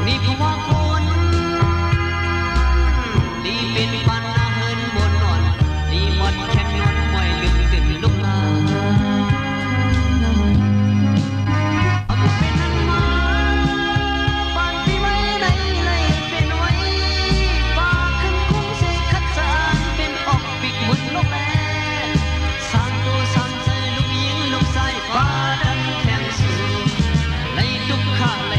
นี่เพราะว่าคนดีเป็นปันนาเฮินบนนอนดีหมดแค่นอนมวยลึกตื่นลุกลาเอาเป็นนั้นมาปานปีไว้ในในเป็นไว้ปาขึ้นคุ้งเสกขัดสานเป็นออกปีกมุดลกแลสร้างตัวสร้างใจลูกยิงลูกใส่ฟ้าดันแทงสูในทุกข้าเลย